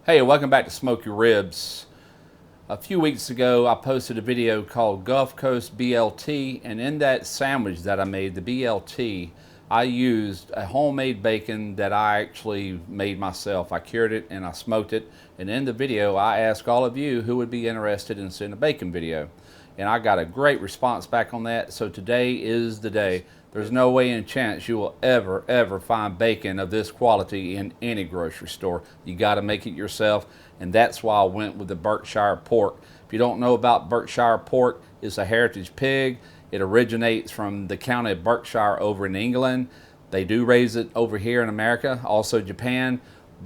Hey, welcome back to Smoky Ribs. A few weeks ago, I posted a video called Gulf Coast BLT, and in that sandwich that I made, the BLT, I used a homemade bacon that I actually made myself. I cured it and I smoked it, and in the video, I asked all of you who would be interested in seeing a bacon video. And I got a great response back on that, so today is the day. There's no way in chance you will ever find bacon of this quality in any grocery store. You got to make it yourself, and that's why I went with the Berkshire pork. If you don't know about Berkshire pork, it's a heritage pig. It originates from the county of Berkshire over in England. They do raise it over here in America, also Japan,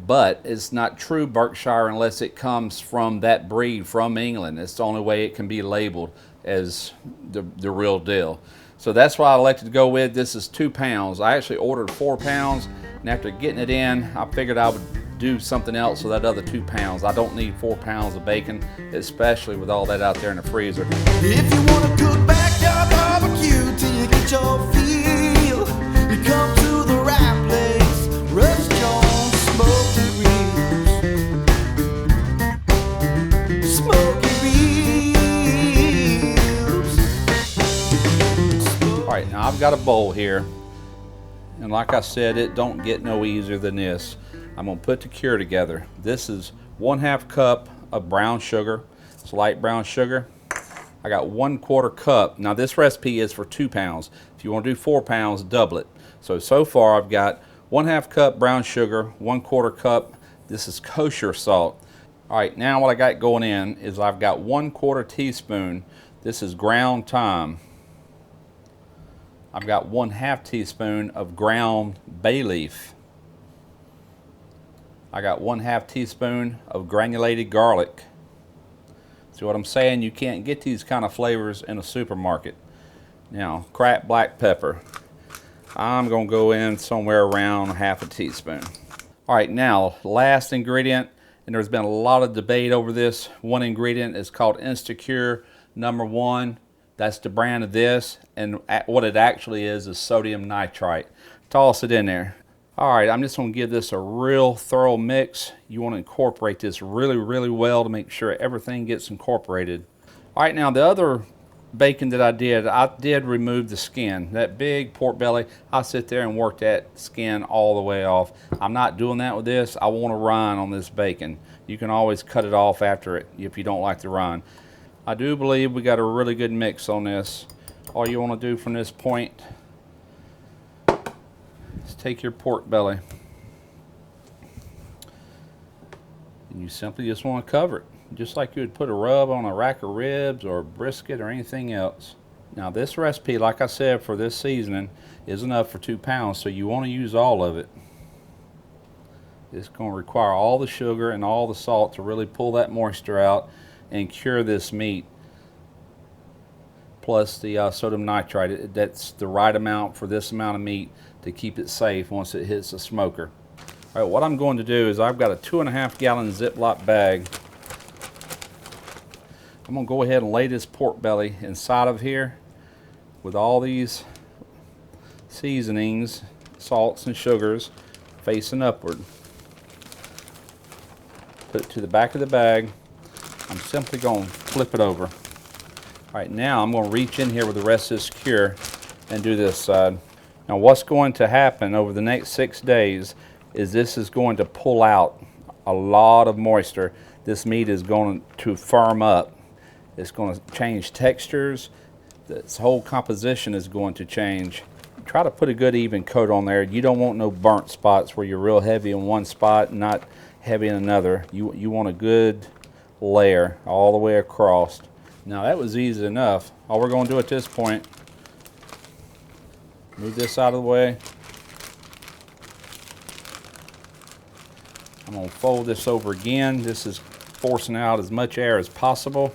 but it's not true Berkshire unless it comes from that breed from England. It's the only way it can be labeled as the real deal. So that's why I elected to go with. This is 2 pounds. I actually ordered 4 pounds, and after getting it in, I figured I would do something else with that other 2 pounds. I don't need 4 pounds of bacon, especially with all that out there in the freezer. If you want to cook backyard barbecue till you get your feel, you come to the right place. Russ Jones Smoky Ribs. Smoky Ribs. All right, now I've got a bowl here, and like I said, it don't get no easier than this. I'm gonna put the cure together. This is 1/2 cup of brown sugar. It's light brown sugar. I got 1/4 cup. Now this recipe is for 2 pounds. If you want to do 4 pounds, double it. So far I've got 1/2 cup brown sugar, 1/4 cup. This is kosher salt. All right, now what I got going in is I've got 1/4 teaspoon. This is ground thyme. I've got 1/2 teaspoon of ground bay leaf. I got 1/2 teaspoon of granulated garlic. See what I'm saying? You can't get these kind of flavors in a supermarket. Now, cracked black pepper. I'm gonna go in somewhere around 1/2 teaspoon. All right, now, last ingredient, and there's been a lot of debate over this. One ingredient is called Instacure #1. That's the brand of this, and what it actually is sodium nitrite. Toss it in there. All right, I'm just gonna give this a real thorough mix. You wanna incorporate this really well to make sure everything gets incorporated. All right, now the other bacon that I did remove the skin. That big pork belly, I sit there and work that skin all the way off. I'm not doing that with this. I want a rind on this bacon. You can always cut it off after it if you don't like the rind. I do believe we got a really good mix on this. All you wanna do from this point is take your pork belly and you simply just want to cover it, just like you would put a rub on a rack of ribs or a brisket or anything else. Now this recipe, like I said, for this seasoning is enough for 2 pounds, so you want to use all of it. It's going to require all the sugar and all the salt to really pull that moisture out and cure this meat, plus the sodium nitrite. That's the right amount for this amount of meat to keep it safe once it hits the smoker. All right, what I'm going to do is I've got a 2.5 gallon Ziploc bag. I'm gonna go ahead and lay this pork belly inside of here with all these seasonings, salts and sugars facing upward. Put it to the back of the bag. I'm simply going to flip it over. All right, now I'm going to reach in here with the rest of this cure and do this side. Now what's going to happen over the next 6 days is this is going to pull out a lot of moisture. This meat is going to firm up. It's going to change textures. This whole composition is going to change. Try to put a good even coat on there. You don't want no burnt spots where you're real heavy in one spot and not heavy in another. You want a good layer all the way across. Now that was easy enough. All we're going to do at this point, move this out of the way. I'm going to fold this over again. This is forcing out as much air as possible.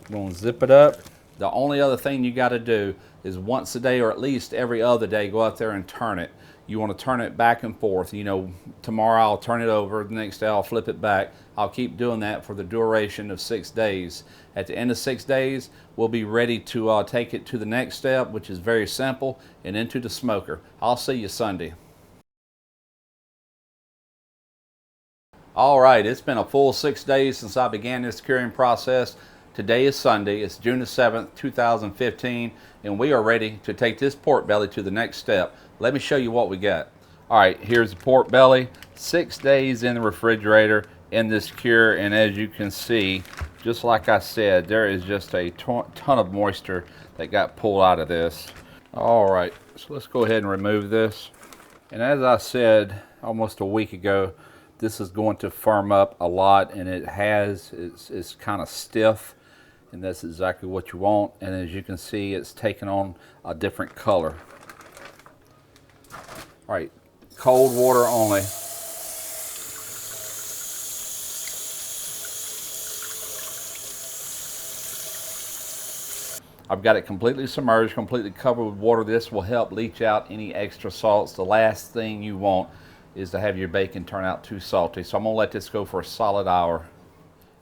I'm going to zip it up. The only other thing you got to do is once a day, or at least every other day, go out there and turn it. You want to turn it back and forth. You know, tomorrow I'll turn it over, the next day I'll flip it back. I'll keep doing that for the duration of 6 days. At the end of 6 days, we'll be ready to take it to the next step, which is very simple, and into the smoker. I'll see you Sunday. All right, it's been a full 6 days since I began this curing process. Today is Sunday, it's June the 7th, 2015, and we are ready to take this pork belly to the next step. Let me show you what we got. All right, here's the pork belly, 6 days in the refrigerator in this cure, and as you can see, just like I said, there is just a ton of moisture that got pulled out of this. All right, so let's go ahead and remove this. And as I said almost a week ago, this is going to firm up a lot, and it has. It's kind of stiff, and that's exactly what you want. And as you can see, it's taken on a different color. All right, cold water only. I've got it completely submerged, completely covered with water. This will help leach out any extra salts. The last thing you want is to have your bacon turn out too salty. So I'm gonna let this go for a solid hour.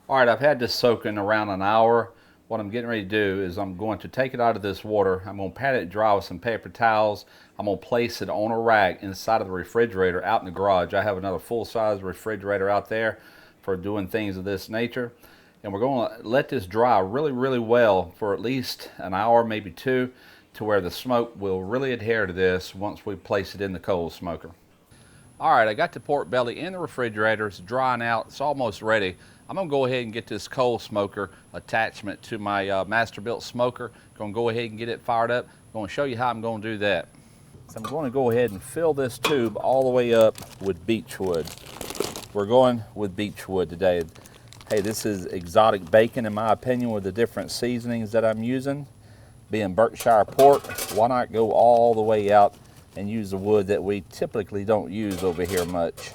All right, I've had this soaking around an hour. What I'm getting ready to do is I'm going to take it out of this water. I'm gonna pat it dry with some paper towels. I'm gonna place it on a rack inside of the refrigerator out in the garage. I have another full-size refrigerator out there for doing things of this nature. And we're gonna let this dry really well for at least an hour, maybe two, to where the smoke will really adhere to this once we place it in the coal smoker. All right, I got the pork belly in the refrigerator. It's drying out. It's almost ready. I'm gonna go ahead and get this coal smoker attachment to my master-built smoker. Gonna go ahead and get it fired up. Gonna show you how I'm gonna do that. So I'm going to go ahead and fill this tube all the way up with beechwood. We're going with beechwood today. Hey, this is exotic bacon in my opinion with the different seasonings that I'm using. Being Berkshire pork, why not go all the way out and use the wood that we typically don't use over here much.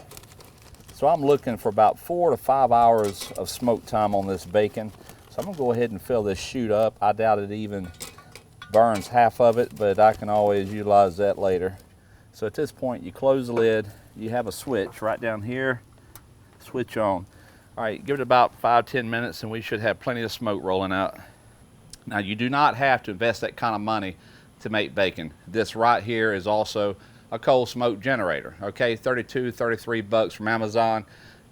So I'm looking for about 4 to 5 hours of smoke time on this bacon. So I'm gonna go ahead and fill this chute up. I doubt it even burns half of it, but I can always utilize that later. So at this point, you close the lid. You have a switch right down here, switch on. All right, give it about 5-10 minutes and we should have plenty of smoke rolling out. Now you do not have to invest that kind of money to make bacon. This right here is also a coal smoke generator, okay? 32, 33 bucks from Amazon,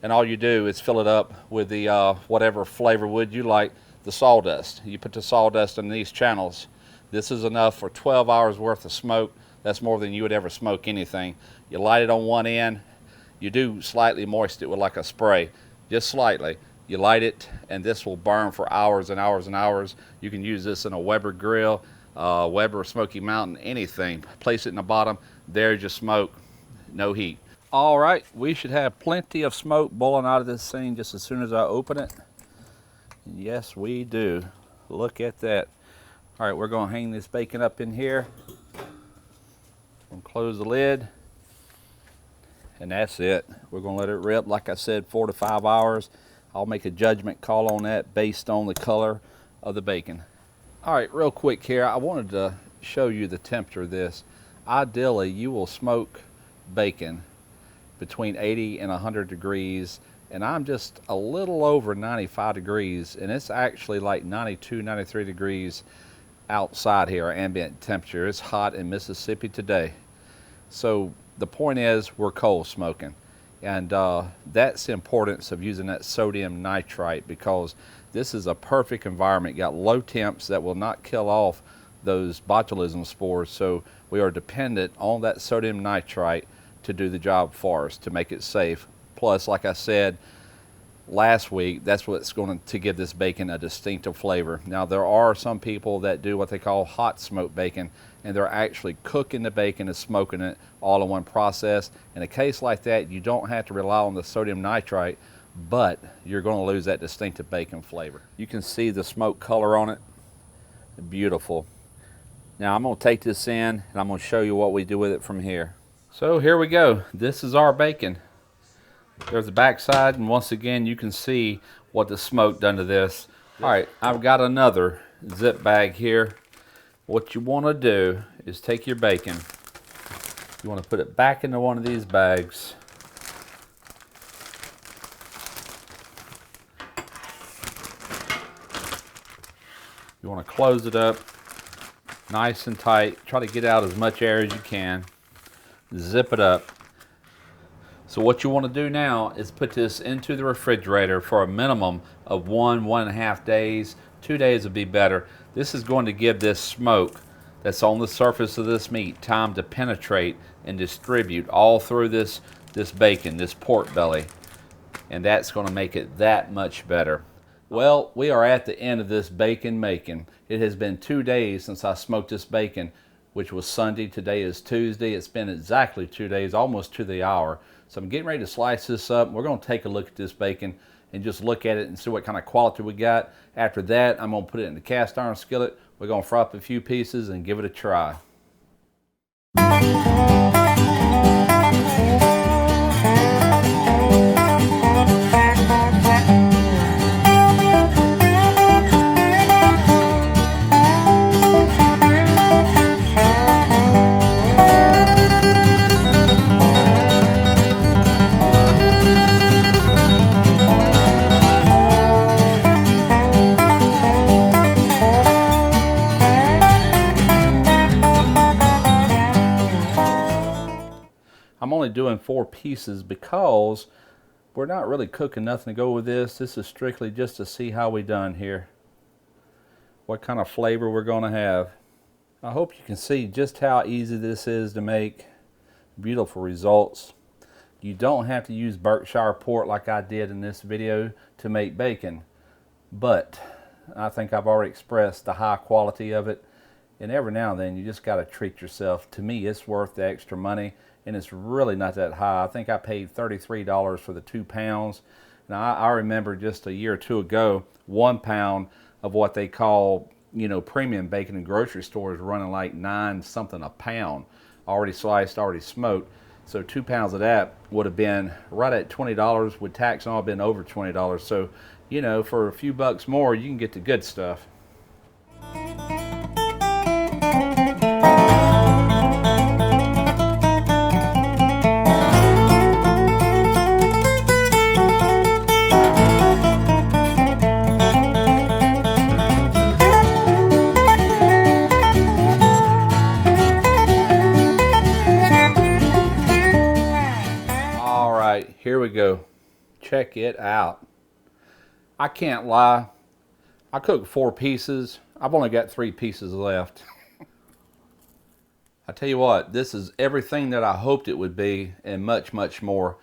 and all you do is fill it up with the whatever flavor wood you like, the sawdust. You put the sawdust in these channels. This is enough for 12 hours worth of smoke. That's more than you would ever smoke anything. You light it on one end. You do slightly moist it with like a spray, just slightly. You light it, and this will burn for hours and hours and hours. You can use this in a Weber grill, Weber Smoky Mountain, anything. Place it in the bottom, there's your smoke, no heat. All right, we should have plenty of smoke boiling out of this thing just as soon as I open it. And yes, we do. Look at that. All right, we're gonna hang this bacon up in here. We'll close the lid, and that's it. We're gonna let it rip, like I said, 4 to 5 hours. I'll make a judgment call on that based on the color of the bacon. All right, real quick here, I wanted to show you the temperature of this. Ideally, you will smoke bacon between 80 and 100 degrees, and I'm just a little over 95 degrees, and it's actually like 92, 93 degrees outside here, ambient temperature. It's hot in Mississippi today. So the point is, we're coal smoking. And that's the importance of using that sodium nitrite, because this is a perfect environment. You got low temps that will not kill off those botulism spores, so we are dependent on that sodium nitrite to do the job for us, to make it safe. Plus, like I said last week, that's what's going to give this bacon a distinctive flavor. Now, there are some people that do what they call hot smoked bacon, and they're actually cooking the bacon and smoking it all in one process. In a case like that, you don't have to rely on the sodium nitrite, but you're going to lose that distinctive bacon flavor. You can see the smoke color on it. Beautiful. Now I'm going to take this in and I'm going to show you what we do with it from here. So here we go. This is our bacon. There's the back side, and once again you can see what the smoke done to this. All right, I've got another zip bag here. What you want to do is take your bacon. You want to put it back into one of these bags. You want to close it up nice and tight. Try to get out as much air as you can. Zip it up. So what you want to do now is put this into the refrigerator for a minimum of 1.5 days. 2 days would be better. This is going to give this smoke that's on the surface of this meat time to penetrate and distribute all through this bacon, this pork belly. And that's going to make it that much better. Well, we are at the end of this bacon making. It has been 2 days since I smoked this bacon, which was Sunday. Today is Tuesday. It's been exactly 2 days, almost to the hour. So I'm getting ready to slice this up. We're going to take a look at this bacon and just look at it and see what kind of quality we got. After that, I'm going to put it in the cast iron skillet. We're going to fry up a few pieces and give it a try. I'm only doing 4 pieces because we're not really cooking nothing to go with this. This is strictly just to see how we done here. What kind of flavor we're going to have. I hope you can see just how easy this is to make. Beautiful results. You don't have to use Berkshire pork like I did in this video to make bacon. But I think I've already expressed the high quality of it. And every now and then you just got to treat yourself. To me, it's worth the extra money. And it's really not that high. I think I paid $33 for the 2 pounds. Now I remember just a year or two ago, 1 pound of what they call, you know, premium bacon in grocery stores running like 9 something a pound, already sliced, already smoked. So 2 pounds of that would have been right at $20 with tax and all, been over $20. So, you know, for a few bucks more, you can get the good stuff. Here we go. Check it out. I can't lie. I cooked 4 pieces. I've only got 3 pieces left. I tell you what, this is everything that I hoped it would be and much, much more.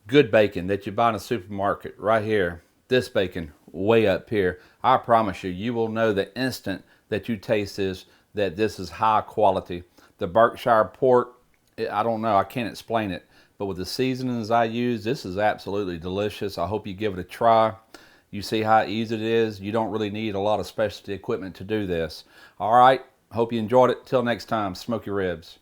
Good bacon that you buy in a supermarket right here. This bacon way up here. I promise you, you will know the instant that you taste this that this is high quality. The Berkshire pork, I don't know, I can't explain it. But with the seasonings I use, this is absolutely delicious. I hope you give it a try. You see how easy it is. You don't really need a lot of specialty equipment to do this. All right, hope you enjoyed it. Till next time, smoke your ribs.